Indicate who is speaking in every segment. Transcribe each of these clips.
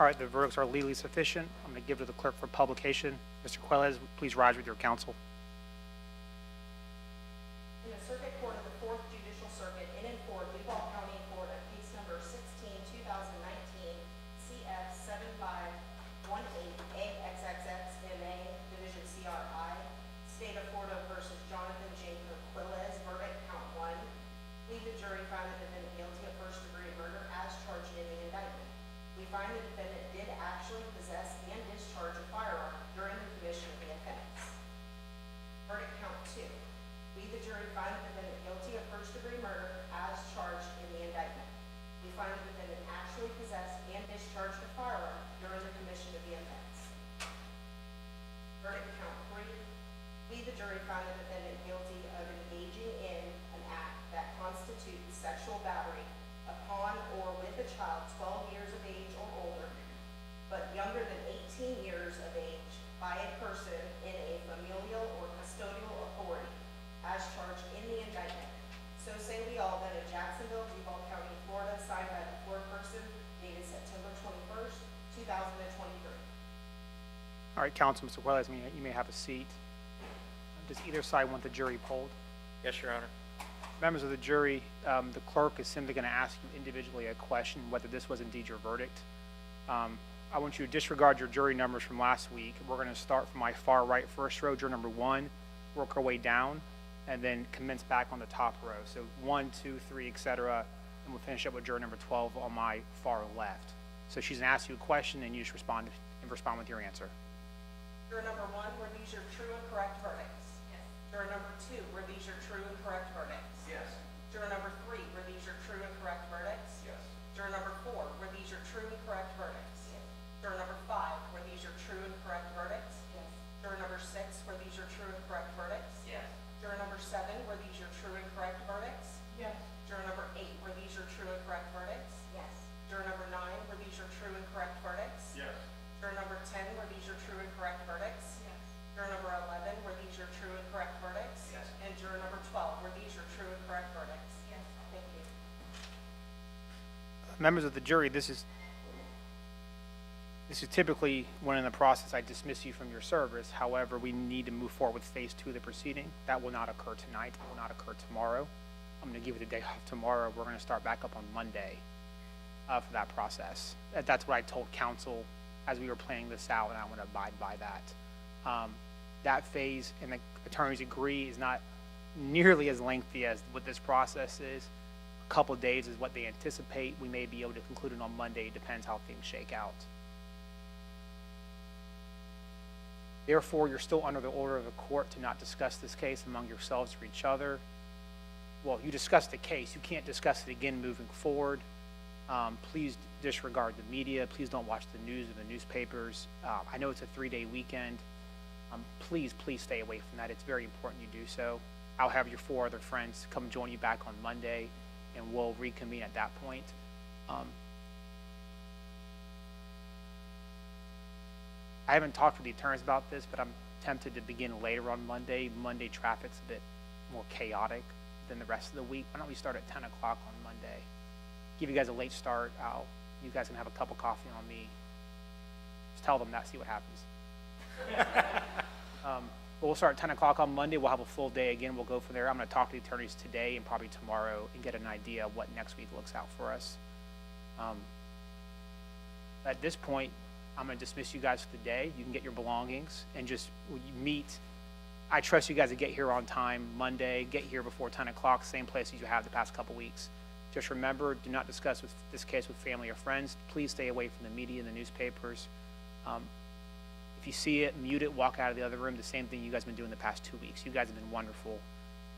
Speaker 1: All right, the verdicts are legally sufficient. I'm going to give it to the clerk for publication. Mr. Quiles, please rise with your counsel.
Speaker 2: In the Circuit Court of the 4th Judicial Circuit in and for Duval County Court of Case Number 16-2019, CF 7518AXXXMA, Division CRI, State of Florida versus Johnathan Quiles, verdict count 1. We, the jury, find the defendant guilty of first-degree murder as charged in the indictment. We find the defendant did actually possess and discharge a firearm during the commission of the offense. Verdict count 2. We, the jury, find the defendant guilty of first-degree murder as charged in the indictment. We find the defendant actually possessed and discharged a firearm during the commission of the offense. Verdict count 3. We, the jury, find the defendant guilty of engaging in an act that constitutes sexual battery upon or with a child 12 years of age or older, but younger than 18 years of age, by a person in a familial or custodial authority, as charged in the indictment. So say we all, then, in Jacksonville, Duval County, Florida, signed by the foreperson, dated September 21st, 2023.
Speaker 1: All right, counsel, Mr. Quiles, you may have a seat. Does either side want the jury polled?
Speaker 3: Yes, Your Honor.
Speaker 1: Members of the jury, the clerk is simply going to ask you individually a question, whether this was indeed your verdict. I want you to disregard your jury numbers from last week. We're going to start from my far right first row, juror number 1, work our way down, and then commence back on the top row. So 1, 2, 3, etc. And we'll finish up with juror number 12 on my far left. So she's going to ask you a question, and you just respond with your answer.
Speaker 2: Juror number 1, were these your true and correct verdicts? Yes. Juror number 2, were these your true and correct verdicts?
Speaker 3: Yes.
Speaker 2: Juror number 3, were these your true and correct verdicts?
Speaker 3: Yes.
Speaker 2: Juror number 4, were these your true and correct verdicts? Yes. Juror number 5, were these your true and correct verdicts? Yes. Juror number 6, were these your true and correct verdicts?
Speaker 3: Yes.
Speaker 2: Juror number 7, were these your true and correct verdicts? Yes. Juror number 8, were these your true and correct verdicts? Yes. Juror number 9, were these your true and correct verdicts?
Speaker 3: Yes.
Speaker 2: Juror number 10, were these your true and correct verdicts? Yes. Juror number 11, were these your true and correct verdicts?
Speaker 3: Yes.
Speaker 2: And juror number 12, were these your true and correct verdicts? Yes. Thank you.
Speaker 1: Members of the jury, this is typically when in the process I dismiss you from your service. However, we need to move forward with phase 2 of the proceeding. That will not occur tonight. It will not occur tomorrow. I'm going to give you the day off tomorrow. We're going to start back up on Monday for that process. That's what I told counsel as we were planning this out, and I want to abide by that. That phase, and the attorneys agree, is not nearly as lengthy as what this process is. A couple of days is what they anticipate. We may be able to conclude it on Monday. It depends how things shake out. Therefore, you're still under the order of the court to not discuss this case among yourselves or each other. Well, you discussed the case. You can't discuss it again moving forward. Please disregard the media. Please don't watch the news or the newspapers. I know it's a 3-day weekend. Please stay away from that. It's very important you do so. I'll have your 4 other friends come join you back on Monday, and we'll reconvene at that point. I haven't talked with the attorneys about this, but I'm tempted to begin later on Monday. Monday traffic's a bit more chaotic than the rest of the week. Why don't we start at 10 o'clock on Monday? Give you guys a late start. You guys can have a cup of coffee on me. Just tell them that, see what happens. But we'll start at 10 o'clock on Monday. We'll have a full day again. We'll go from there. I'm going to talk to the attorneys today and probably tomorrow and get an idea of what next week looks out for us. At this point, I'm going to dismiss you guys for the day. You can get your belongings and just meet. I trust you guys to get here on time Monday. Get here before 10 o'clock, same place as you have the past couple weeks. Just remember, do not discuss this case with family or friends. Please stay away from the media and the newspapers. If you see it, mute it, walk out of the other room. The same thing you guys have been doing the past 2 weeks. You guys have been wonderful,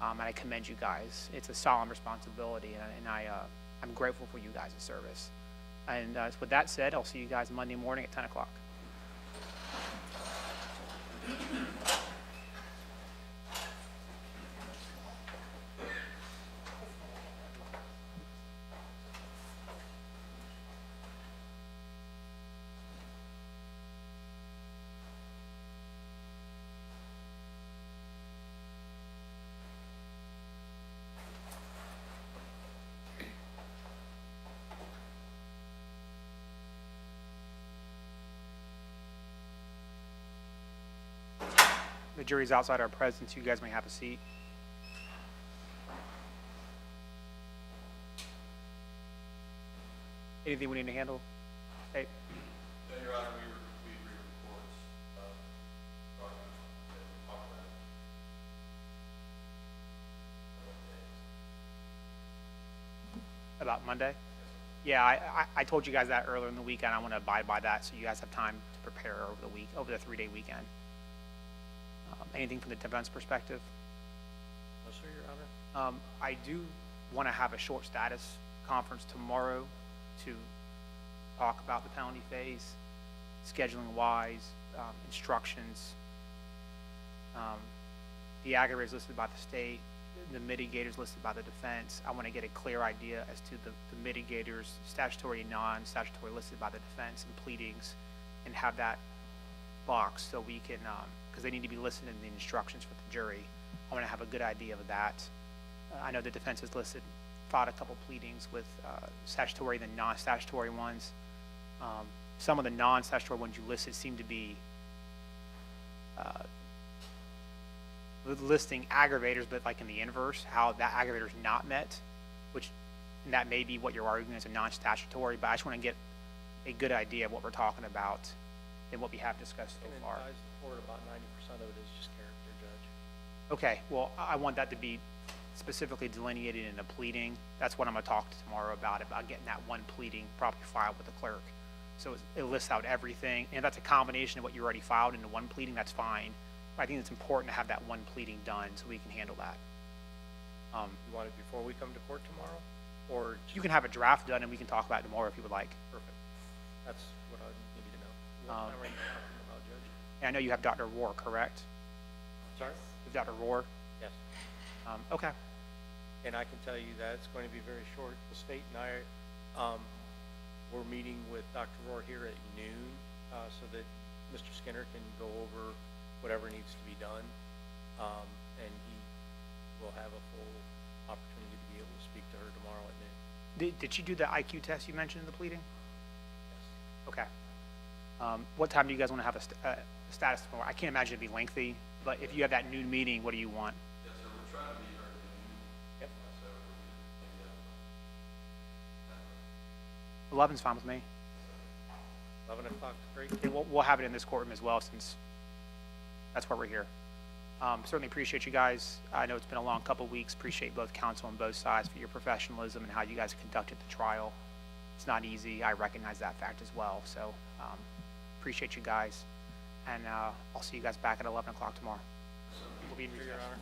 Speaker 1: and I commend you guys. It's a solemn responsibility, and I'm grateful for you guys' service. And with that said, I'll see you guys Monday morning at 10 o'clock. The jury's outside our presence. You guys may have a seat. Anything we need to handle? Hey,
Speaker 3: No, Your Honor, we read reports of documents that we talked about.
Speaker 1: about Monday? Yeah, I told you guys that earlier in the weekend. I want to abide by that, so you guys have time to prepare over the week, over the 3-day weekend. Anything from the defense perspective?
Speaker 4: No, sir, Your Honor.
Speaker 1: I do want to have a short status conference tomorrow to talk about the penalty phase, scheduling wise, instructions. The aggravators listed by the state, the mitigators listed by the defense. I want to get a clear idea as to the mitigators, statutory and non-statutory listed by the defense and pleadings, and have that box so we can, because they need to be listed in the instructions for the jury. I want to have a good idea of that. I know the defense has filed a couple pleadings with statutory than non-statutory ones. Some of the non-statutory ones you listed seem to be listing aggravators, but like in the inverse, how that aggravator is not met, and that may be what you're arguing as a non-statutory, but I just want to get a good idea of what we're talking about and what we have discussed so far.
Speaker 4: advise the court about 90% of it is just character, Judge.
Speaker 1: Okay, well, I want that to be specifically delineated in a pleading. That's what I'm gonna talk to tomorrow about getting that one pleading probably filed with the clerk. So it lists out everything, and if that's a combination of what you already filed into one pleading, that's fine. But I think it's important to have that one pleading done so we can handle that.
Speaker 4: You want it before we come to court tomorrow? Or
Speaker 1: You can have a draft done and we can talk about it tomorrow if you would like.
Speaker 4: perfect? That's what I need to know. What time are you talking about, Judge?
Speaker 1: And I know you have Dr. Rohr, correct?
Speaker 4: Sorry?
Speaker 1: You have Dr. Rohr?
Speaker 4: Yes.
Speaker 1: Okay.
Speaker 4: And I can tell you that it's going to be very short. The state and I, we're meeting with Dr. Rohr here at noon so that Mr. Skinner can go over whatever needs to be done. And he will have a full opportunity to be able to speak to her tomorrow at noon.
Speaker 1: Did you do the IQ test you mentioned in the pleading?
Speaker 4: Yes.
Speaker 1: Okay. What time do you guys want to have a status tomorrow? I can't imagine it'd be lengthy, but if you have that noon meeting, what do you want?
Speaker 3: Yes, sir, we're trying to be here at noon.
Speaker 4: Yep.
Speaker 3: So we're maybe
Speaker 1: 11's fine with me.
Speaker 4: 11 o'clock is great.
Speaker 1: Okay, we'll have it in this courtroom as well since that's why we're here. Certainly appreciate you guys. I know it's been a long couple weeks. Appreciate both counsel on both sides for your professionalism and how you guys conducted the trial. It's not easy. I recognize that fact as well. So appreciate you guys. And I'll see you guys back at 11 o'clock tomorrow. We'll be in
Speaker 4: Your
Speaker 1: recess.
Speaker 4: Honor.